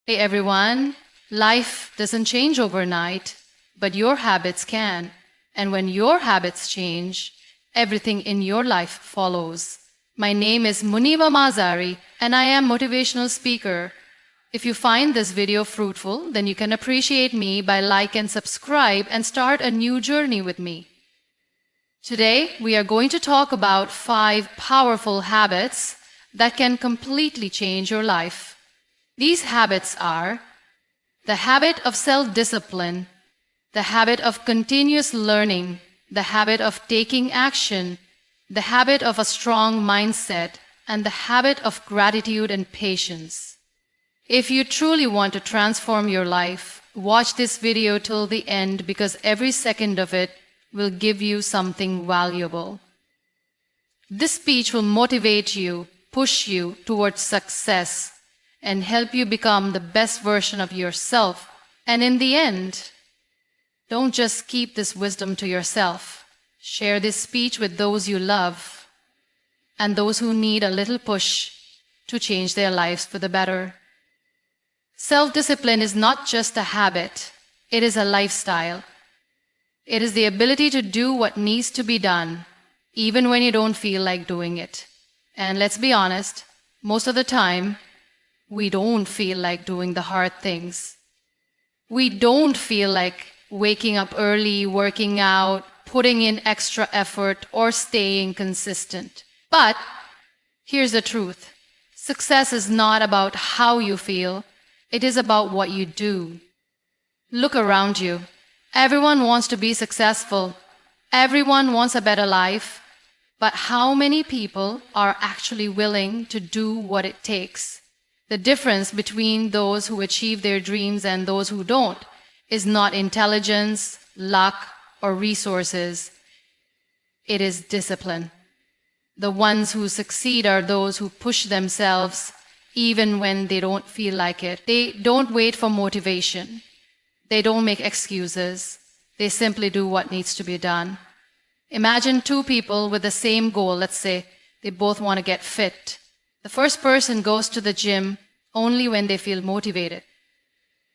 Hey everyone, life doesn't change overnight, but your habits can. And when your habits change, everything in your life follows. My name is Muniba Mazari, and I am motivational speaker. If you find this video fruitful, then you can appreciate me by like and subscribe and start a new journey with me. Today, we are going to talk about 5 powerful habits that can completely change your life. These habits are the habit of self-discipline, the habit of continuous learning, the habit of taking action, the habit of a strong mindset, and the habit of gratitude and patience. If you truly want to transform your life, watch this video till the end because every second of it will give you something valuable. This speech will motivate you, push you towards success, and help you become the best version of yourself. And in the end, don't just keep this wisdom to yourself. Share this speech with those you love and those who need a little push to change their lives for the better. Self-discipline is not just a habit, it is a lifestyle. It is the ability to do what needs to be done, even when you don't feel like doing it. And let's be honest, most of the time, we don't feel like doing the hard things. We don't feel like waking up early, working out, putting in extra effort, or staying consistent. But here's the truth. Success is not about how you feel. It is about what you do. Look around you. Everyone wants to be successful. Everyone wants a better life. But how many people are actually willing to do what it takes? The difference between those who achieve their dreams and those who don't is not intelligence, luck, or resources. It is discipline. The ones who succeed are those who push themselves even when they don't feel like it. They don't wait for motivation. They don't make excuses. They simply do what needs to be done. Imagine 2 people with the same goal. Let's say they both want to get fit. The first person goes to the gym only when they feel motivated.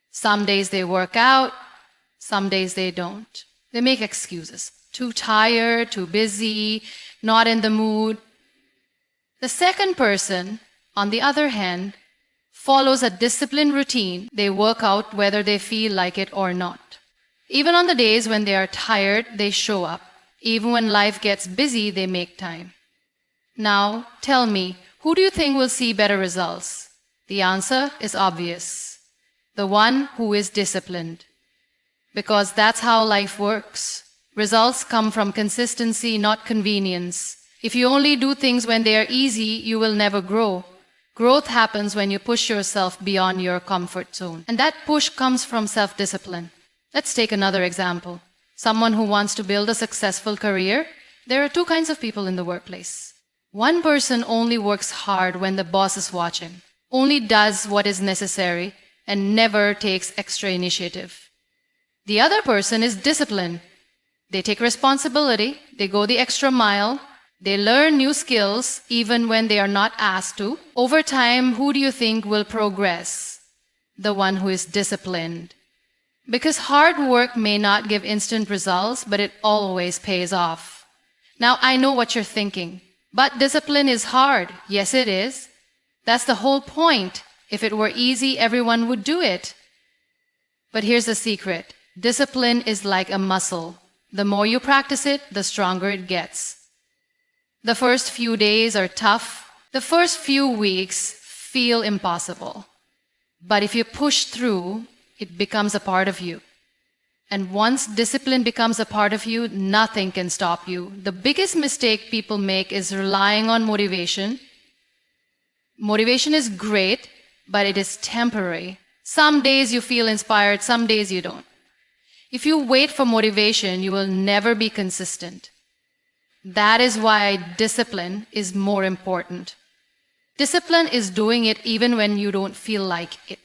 Some days they work out, some days they don't. They make excuses. Too tired, too busy, not in the mood. The second person, on the other hand, follows a disciplined routine. They work out whether they feel like it or not. Even on the days when they are tired, they show up. Even when life gets busy, they make time. Now, tell me, who do you think will see better results? The answer is obvious. The one who is disciplined. Because that's how life works. Results come from consistency, not convenience. If you only do things when they are easy, you will never grow. Growth happens when you push yourself beyond your comfort zone. And that push comes from self-discipline. Let's take another example. Someone who wants to build a successful career. There are 2 kinds of people in the workplace. One person only works hard when the boss is watching, only does what is necessary, and never takes extra initiative. The other person is disciplined. They take responsibility, they go the extra mile, they learn new skills even when they are not asked to. Over time, who do you think will progress? The one who is disciplined. Because hard work may not give instant results, but it always pays off. Now, I know what you're thinking. But discipline is hard. Yes, it is. That's the whole point. If it were easy, everyone would do it. But here's the secret. Discipline is like a muscle. The more you practice it, the stronger it gets. The first few days are tough. The first few weeks feel impossible. But if you push through, it becomes a part of you. And once discipline becomes a part of you, nothing can stop you. The biggest mistake people make is relying on motivation. Motivation is great, but it is temporary. Some days you feel inspired, some days you don't. If you wait for motivation, you will never be consistent. That is why discipline is more important. Discipline is doing it even when you don't feel like it.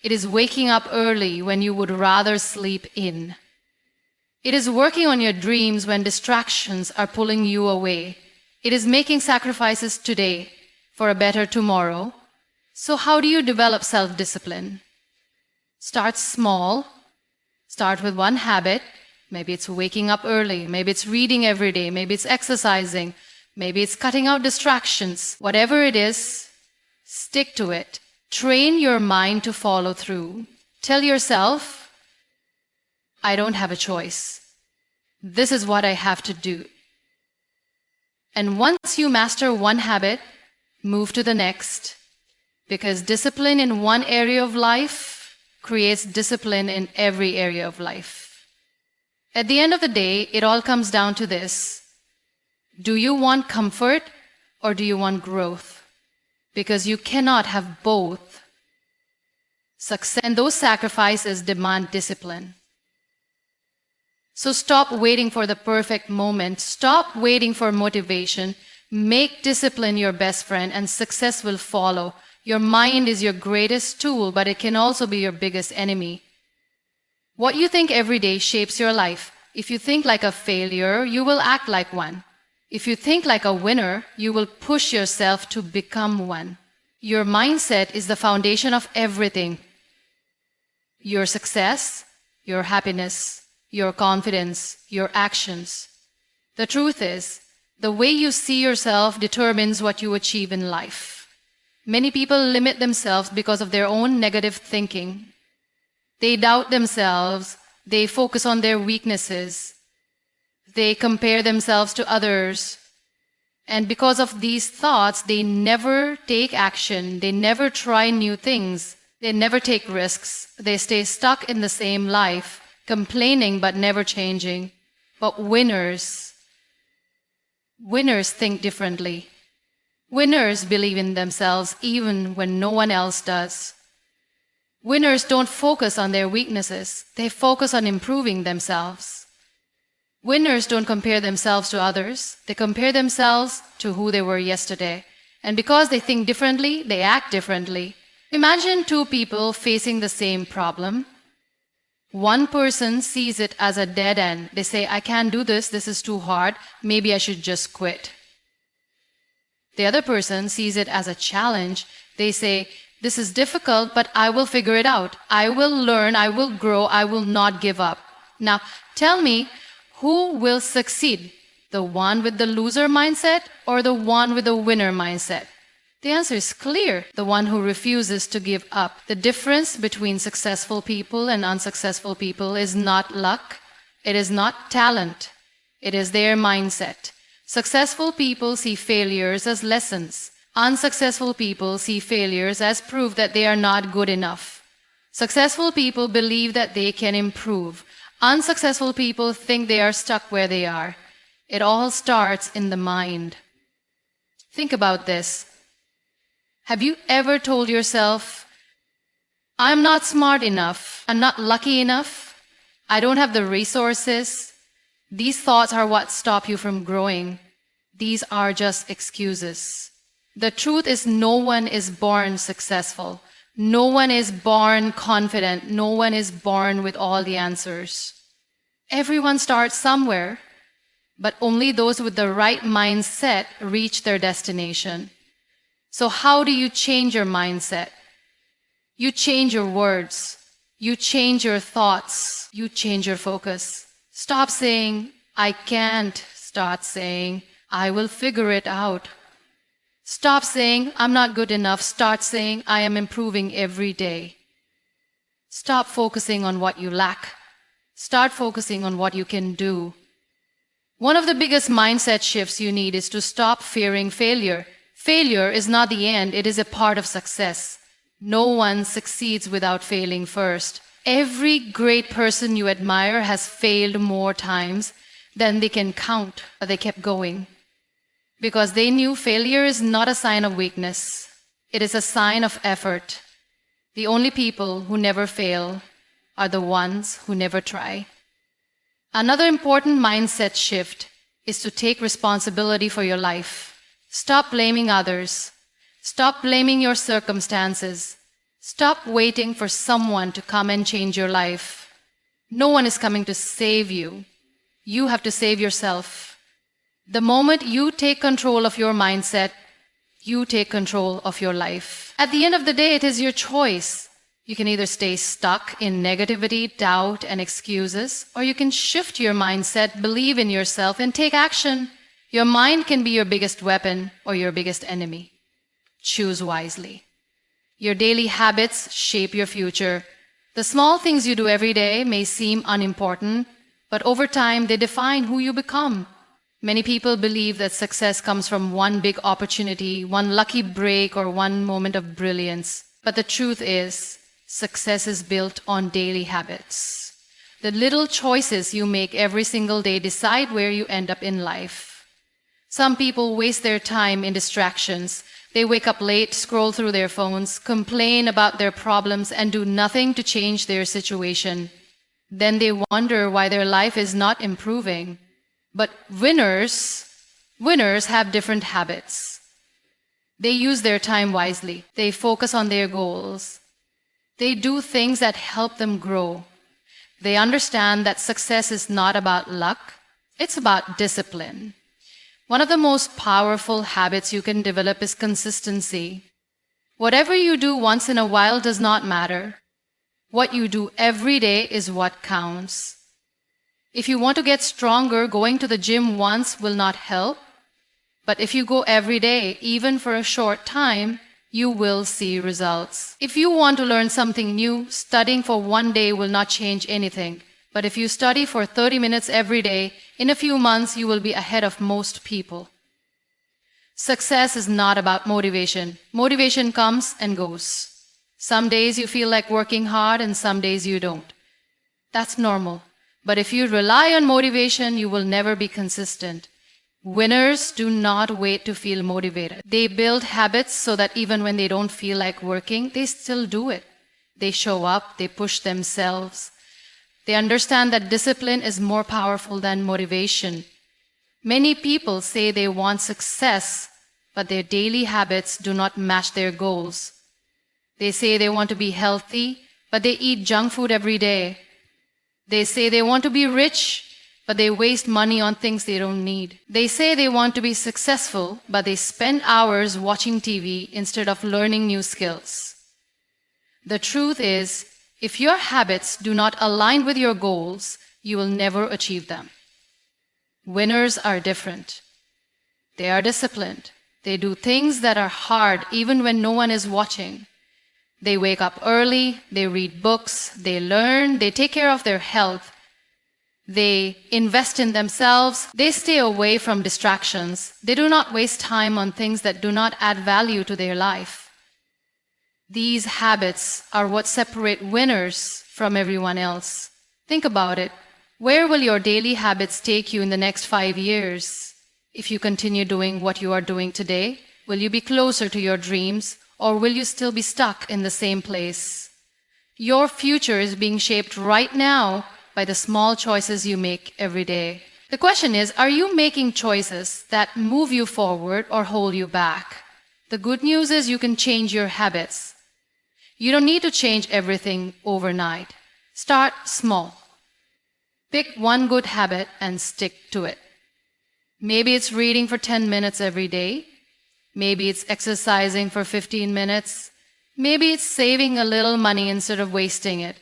It is waking up early when you would rather sleep in. It is working on your dreams when distractions are pulling you away. It is making sacrifices today for a better tomorrow. So, how do you develop self discipline? Start small. Start with one habit. Maybe it's waking up early. Maybe it's reading every day. Maybe it's exercising. Maybe it's cutting out distractions. Whatever it is, stick to it. Train your mind to follow through. Tell yourself, I don't have a choice. This is what I have to do. And once you master one habit, move to the next. Because discipline in one area of life creates discipline in every area of life. At the end of the day, it all comes down to this. Do you want comfort or do you want growth? Because you cannot have both. Success and those sacrifices demand discipline. So stop waiting for the perfect moment. Stop waiting for motivation. Make discipline your best friend and success will follow. Your mind is your greatest tool, but it can also be your biggest enemy. What you think every day shapes your life. If you think like a failure, you will act like one. If you think like a winner, you will push yourself to become one. Your mindset is the foundation of everything. Your success, your happiness, your confidence, your actions. The truth is, the way you see yourself determines what you achieve in life. Many people limit themselves because of their own negative thinking. They doubt themselves, they focus on their weaknesses, they compare themselves to others, and because of these thoughts, they never take action, they never try new things, they never take risks, they stay stuck in the same life, complaining but never changing. But winners think differently. Winners believe in themselves even when no one else does. Winners don't focus on their weaknesses, they focus on improving themselves. Winners don't compare themselves to others, they compare themselves to who they were yesterday. And because they think differently, they act differently. Imagine two people facing the same problem. One person sees it as a dead end. They say, I can't do this, this is too hard, maybe I should just quit. The other person sees it as a challenge. They say, this is difficult, but I will figure it out. I will learn, I will grow, I will not give up. Now, tell me, who will succeed? The one with the loser mindset or the one with the winner mindset? The answer is clear, the one who refuses to give up. The difference between successful people and unsuccessful people is not luck, it is not talent, it is their mindset. Successful people see failures as lessons. Unsuccessful people see failures as proof that they are not good enough. Successful people believe that they can improve. Unsuccessful people think they are stuck where they are. It all starts in the mind. Think about this. Have you ever told yourself, I'm not smart enough, I'm not lucky enough, I don't have the resources? These thoughts are what stop you from growing. These are just excuses. The truth is no one is born successful. No one is born confident. No one is born with all the answers. Everyone starts somewhere, but only those with the right mindset reach their destination. So how do you change your mindset? You change your words. You change your thoughts. You change your focus. Stop saying, I can't. Start saying, I will figure it out. Stop saying, I'm not good enough. Start saying, I am improving every day. Stop focusing on what you lack. Start focusing on what you can do. One of the biggest mindset shifts you need is to stop fearing failure. Failure is not the end, it is a part of success. No one succeeds without failing first. Every great person you admire has failed more times than they can count, but they kept going. Because they knew failure is not a sign of weakness. It is a sign of effort. The only people who never fail are the ones who never try. Another important mindset shift is to take responsibility for your life. Stop blaming others. Stop blaming your circumstances. Stop waiting for someone to come and change your life. No one is coming to save you. You have to save yourself. The moment you take control of your mindset, You take control of your life. At the end of the day, it is your choice. You can either stay stuck in negativity, doubt, and excuses, or you can shift your mindset, believe in yourself, and take action. Your mind can be your biggest weapon or your biggest enemy. Choose wisely. Your daily habits shape your future. The small things you do every day may seem unimportant, but over time they define who you become. Many people believe that success comes from one big opportunity, one lucky break, or one moment of brilliance. But the truth is, success is built on daily habits. The little choices you make every single day decide where you end up in life. Some people waste their time in distractions. They wake up late, scroll through their phones, complain about their problems, and do nothing to change their situation. Then they wonder why their life is not improving. But winners have different habits. They use their time wisely. They focus on their goals. They do things that help them grow. They understand that success is not about luck, it's about discipline. One of the most powerful habits you can develop is consistency. Whatever you do once in a while does not matter. What you do every day is what counts. If you want to get stronger, going to the gym once will not help. But if you go every day, even for a short time, you will see results. If you want to learn something new, studying for one day will not change anything. But if you study for 30 minutes every day, in a few months you will be ahead of most people. Success is not about motivation. Motivation comes and goes. Some days you feel like working hard and some days you don't. That's normal. But if you rely on motivation, you will never be consistent. Winners do not wait to feel motivated. They build habits so that even when they don't feel like working, they still do it. They show up, they push themselves. They understand that discipline is more powerful than motivation. Many people say they want success, but their daily habits do not match their goals. They say they want to be healthy, but they eat junk food every day. They say they want to be rich, but they waste money on things they don't need. They say they want to be successful, but they spend hours watching TV instead of learning new skills. The truth is, if your habits do not align with your goals, you will never achieve them. Winners are different. They are disciplined. They do things that are hard even when no one is watching. They wake up early, they read books, they learn, they take care of their health. They invest in themselves, they stay away from distractions. They do not waste time on things that do not add value to their life. These habits are what separate winners from everyone else. Think about it. Where will your daily habits take you in the next 5 years? If you continue doing what you are doing today, will you be closer to your dreams, or will you still be stuck in the same place? Your future is being shaped right now by the small choices you make every day. The question is, are you making choices that move you forward or hold you back? The good news is you can change your habits. You don't need to change everything overnight. Start small. Pick one good habit and stick to it. Maybe it's reading for 10 minutes every day. Maybe it's exercising for 15 minutes. Maybe it's saving a little money instead of wasting it.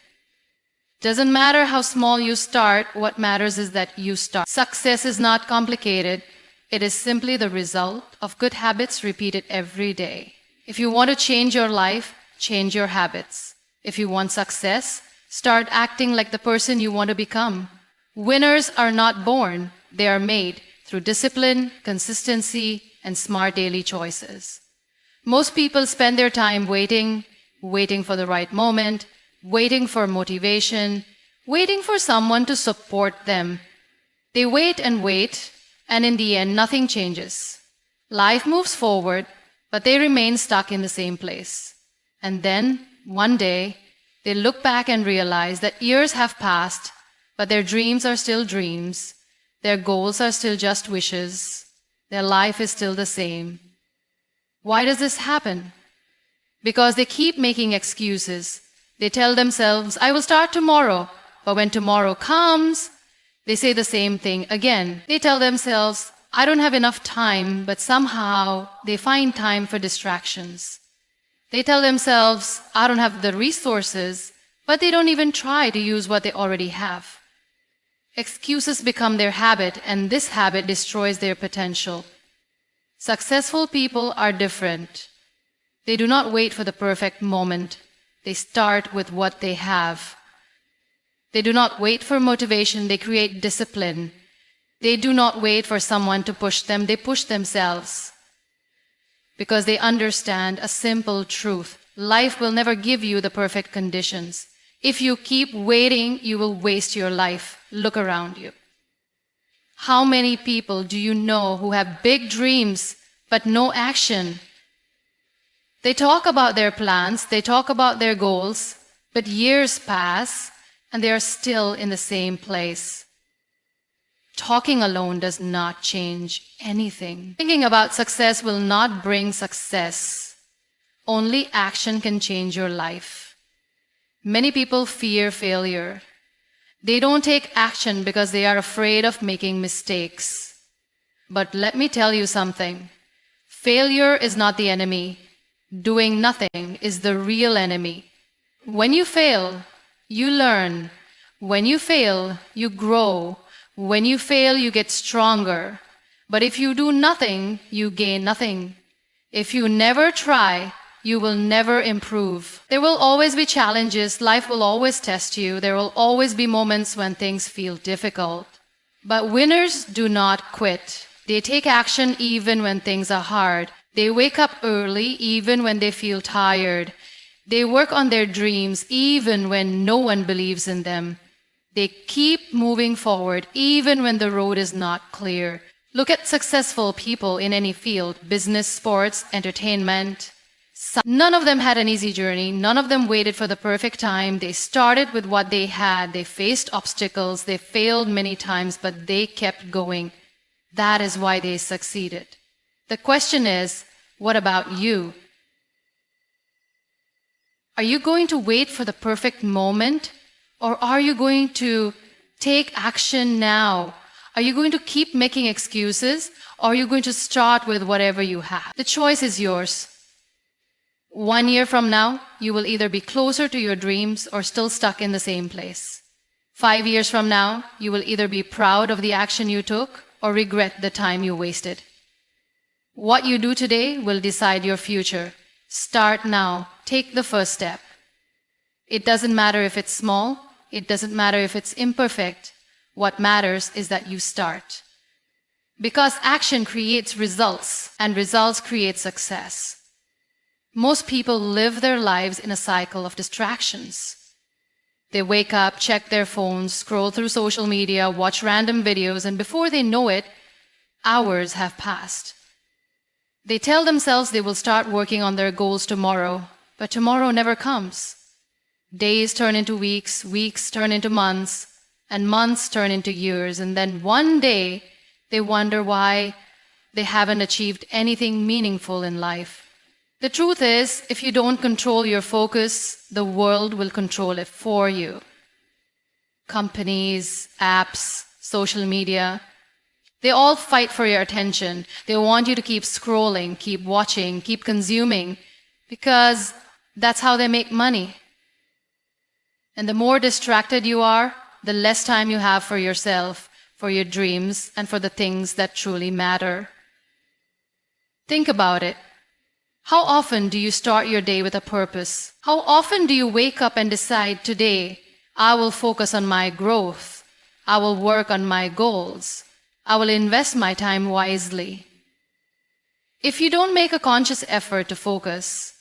Doesn't matter how small you start, what matters is that you start. Success is not complicated. It is simply the result of good habits repeated every day. If you want to change your life, change your habits. If you want success, start acting like the person you want to become. Winners are not born, they are made through discipline, consistency, and smart daily choices. Most people spend their time waiting for the right moment, waiting for motivation, waiting for someone to support them. They wait, and in the end, nothing changes. Life moves forward, but they remain stuck in the same place. And then, one day, they look back and realize that years have passed, but their dreams are still dreams. Their goals are still just wishes. Their life is still the same. Why does this happen? Because they keep making excuses. They tell themselves, I will start tomorrow. But when tomorrow comes, they say the same thing again. They tell themselves, I don't have enough time, but somehow they find time for distractions. They tell themselves, I don't have the resources, but they don't even try to use what they already have. Excuses become their habit, and this habit destroys their potential. Successful people are different. They do not wait for the perfect moment. They start with what they have. They do not wait for motivation, they create discipline. They do not wait for someone to push them, they push themselves. Because they understand a simple truth. Life will never give you the perfect conditions. If you keep waiting, you will waste your life. Look around you. How many people do you know who have big dreams but no action? They talk about their plans, they talk about their goals, but years pass and they are still in the same place. Talking alone does not change anything. Thinking about success will not bring success. Only action can change your life. Many people fear failure. They don't take action because they are afraid of making mistakes. But let me tell you something. Failure is not the enemy. Doing nothing is the real enemy. When you fail, you learn. When you fail, you grow. When you fail, you get stronger. But if you do nothing, you gain nothing. If you never try, you will never improve. There will always be challenges. Life will always test you. There will always be moments when things feel difficult. But winners do not quit. They take action even when things are hard. They wake up early even when they feel tired. They work on their dreams even when no one believes in them. They keep moving forward even when the road is not clear. Look at successful people in any field, business, sports, entertainment. None of them had an easy journey. None of them waited for the perfect time. They started with what they had. They faced obstacles. They failed many times, but they kept going. That is why they succeeded. The question is, what about you? Are you going to wait for the perfect moment? Or are you going to take action now? Are you going to keep making excuses? Or are you going to start with whatever you have? The choice is yours. 1 year from now, you will either be closer to your dreams or still stuck in the same place. 5 years from now, you will either be proud of the action you took or regret the time you wasted. What you do today will decide your future. Start now. Take the first step. It doesn't matter if it's small. It doesn't matter if it's imperfect. What matters is that you start. Because action creates results, and results create success. Most people live their lives in a cycle of distractions. They wake up, check their phones, scroll through social media, watch random videos, and before they know it, hours have passed. They tell themselves they will start working on their goals tomorrow, but tomorrow never comes. Days turn into weeks, weeks turn into months, and months turn into years, and then one day they wonder why they haven't achieved anything meaningful in life. The truth is, if you don't control your focus, the world will control it for you. Companies, apps, social media, they all fight for your attention. They want you to keep scrolling, keep watching, keep consuming, because that's how they make money. And the more distracted you are, the less time you have for yourself, for your dreams, and for the things that truly matter. Think about it. How often do you start your day with a purpose? How often do you wake up and decide, today, I will focus on my growth. I will work on my goals. I will invest my time wisely. If you don't make a conscious effort to focus,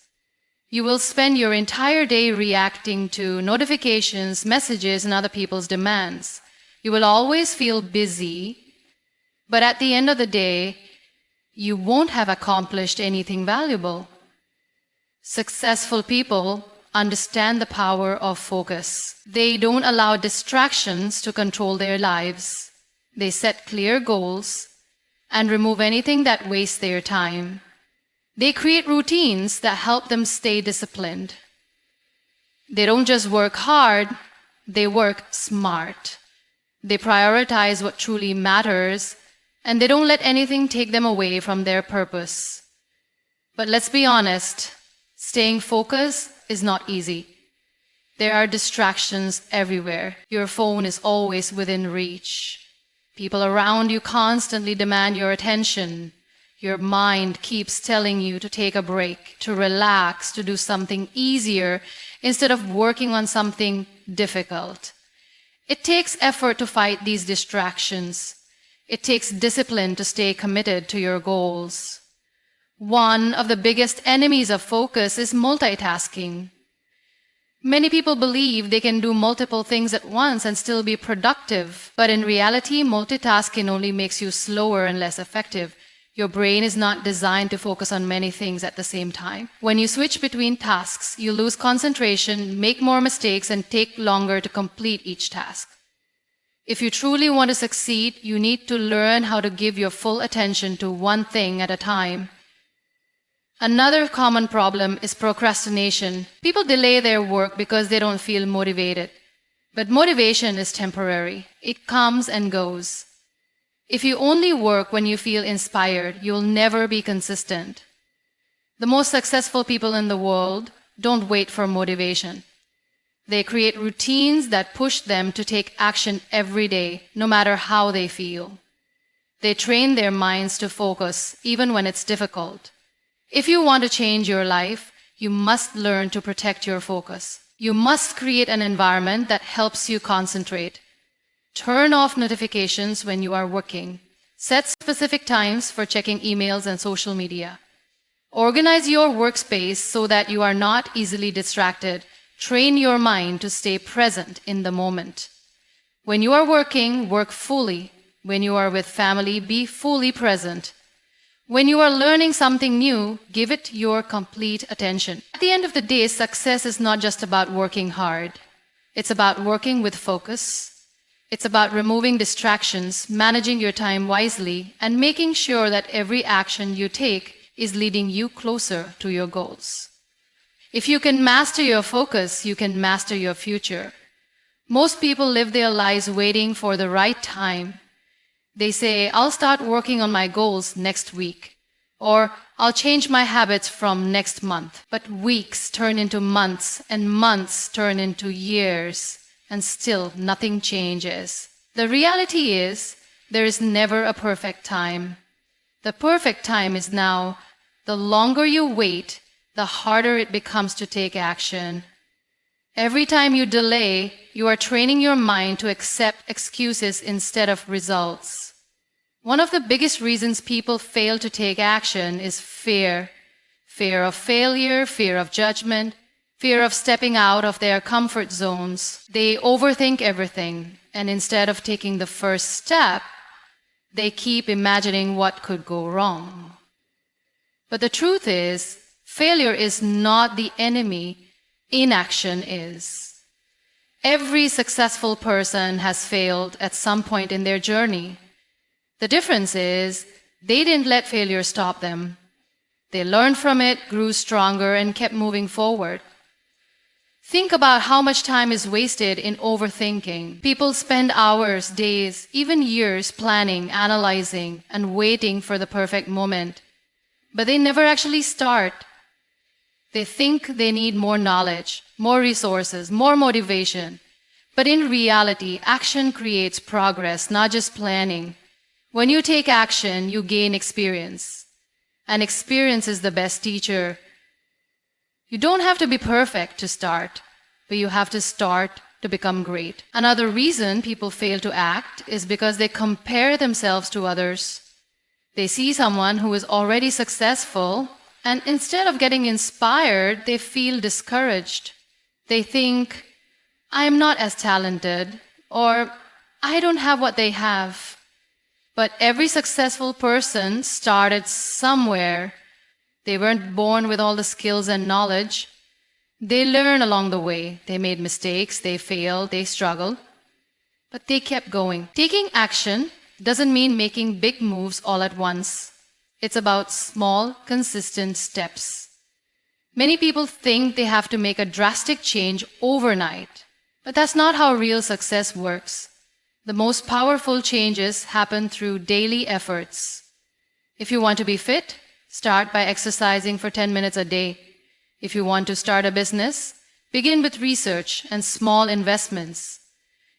you will spend your entire day reacting to notifications, messages, and other people's demands. You will always feel busy, but at the end of the day, you won't have accomplished anything valuable. Successful people understand the power of focus. They don't allow distractions to control their lives. They set clear goals and remove anything that wastes their time. They create routines that help them stay disciplined. They don't just work hard, they work smart. They prioritize what truly matters and they don't let anything take them away from their purpose. But let's be honest, staying focused is not easy. There are distractions everywhere. Your phone is always within reach. People around you constantly demand your attention. Your mind keeps telling you to take a break, to relax, to do something easier instead of working on something difficult. It takes effort to fight these distractions. It takes discipline to stay committed to your goals. One of the biggest enemies of focus is multitasking. Many people believe they can do multiple things at once and still be productive, but in reality, multitasking only makes you slower and less effective. Your brain is not designed to focus on many things at the same time. When you switch between tasks, you lose concentration, make more mistakes, and take longer to complete each task. If you truly want to succeed, you need to learn how to give your full attention to one thing at a time. Another common problem is procrastination. People delay their work because they don't feel motivated. But motivation is temporary. It comes and goes. If you only work when you feel inspired, you'll never be consistent. The most successful people in the world don't wait for motivation. They create routines that push them to take action every day, no matter how they feel. They train their minds to focus, even when it's difficult. If you want to change your life, you must learn to protect your focus. You must create an environment that helps you concentrate. Turn off notifications when you are working. Set specific times for checking emails and social media. Organize your workspace so that you are not easily distracted. Train your mind to stay present in the moment. When you are working, work fully. When you are with family, be fully present. When you are learning something new, give it your complete attention. At the end of the day, success is not just about working hard. It's about working with focus. It's about removing distractions, managing your time wisely, and making sure that every action you take is leading you closer to your goals. If you can master your focus, you can master your future. Most people live their lives waiting for the right time. They say, I'll start working on my goals next week, or I'll change my habits from next month. But weeks turn into months, and months turn into years, and still nothing changes. The reality is, there is never a perfect time. The perfect time is now. The longer you wait, the harder it becomes to take action. Every time you delay, you are training your mind to accept excuses instead of results. One of the biggest reasons people fail to take action is fear. Fear of failure, fear of judgment, fear of stepping out of their comfort zones. They overthink everything, and instead of taking the first step, they keep imagining what could go wrong. But the truth is, failure is not the enemy. Inaction is. Every successful person has failed at some point in their journey. The difference is, they didn't let failure stop them. They learned from it, grew stronger, and kept moving forward. Think about how much time is wasted in overthinking. People spend hours, days, even years planning, analyzing, and waiting for the perfect moment. But they never actually start. They think they need more knowledge, more resources, more motivation. But in reality, action creates progress, not just planning. When you take action, you gain experience. And experience is the best teacher. You don't have to be perfect to start, but you have to start to become great. Another reason people fail to act is because they compare themselves to others. They see someone who is already successful, and instead of getting inspired, they feel discouraged. They think, I am not as talented, or I don't have what they have. But every successful person started somewhere. They weren't born with all the skills and knowledge. They learned along the way. They made mistakes, they failed, they struggled. But they kept going. Taking action doesn't mean making big moves all at once. It's about small, consistent steps. Many people think they have to make a drastic change overnight. But that's not how real success works. The most powerful changes happen through daily efforts. If you want to be fit, start by exercising for 10 minutes a day. If you want to start a business, begin with research and small investments.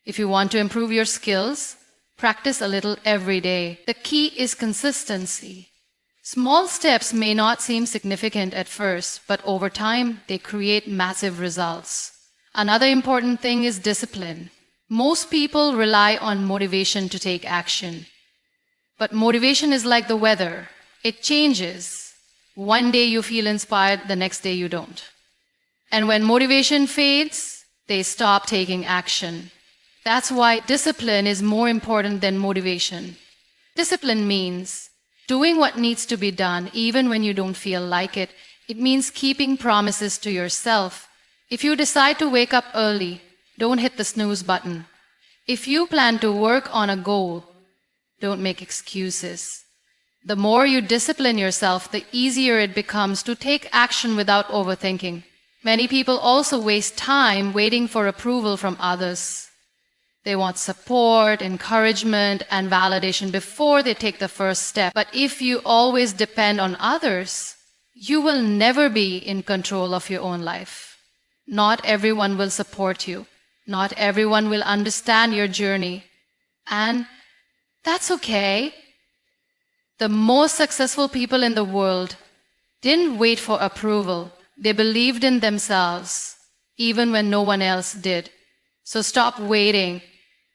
If you want to improve your skills, practice a little every day. The key is consistency. Small steps may not seem significant at first, but over time, they create massive results. Another important thing is discipline. Most people rely on motivation to take action. But motivation is like the weather. It changes. One day you feel inspired, the next day you don't. And when motivation fades, they stop taking action. That's why discipline is more important than motivation. Discipline means doing what needs to be done even when you don't feel like it. It means keeping promises to yourself. If you decide to wake up early, don't hit the snooze button. If you plan to work on a goal, don't make excuses. The more you discipline yourself, the easier it becomes to take action without overthinking. Many people also waste time waiting for approval from others. They want support, encouragement, and validation before they take the first step. But if you always depend on others, you will never be in control of your own life. Not everyone will support you. Not everyone will understand your journey. And that's okay. The most successful people in the world didn't wait for approval. They believed in themselves, even when no one else did. So stop waiting.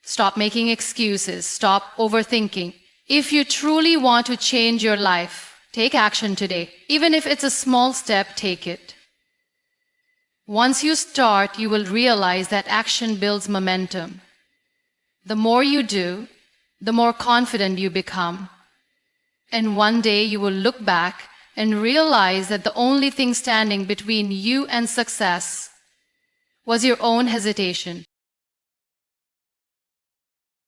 Stop making excuses. Stop overthinking. If you truly want to change your life, take action today. Even if it's a small step, take it. Once you start, you will realize that action builds momentum. The more you do, the more confident you become. And one day you will look back and realize that the only thing standing between you and success was your own hesitation.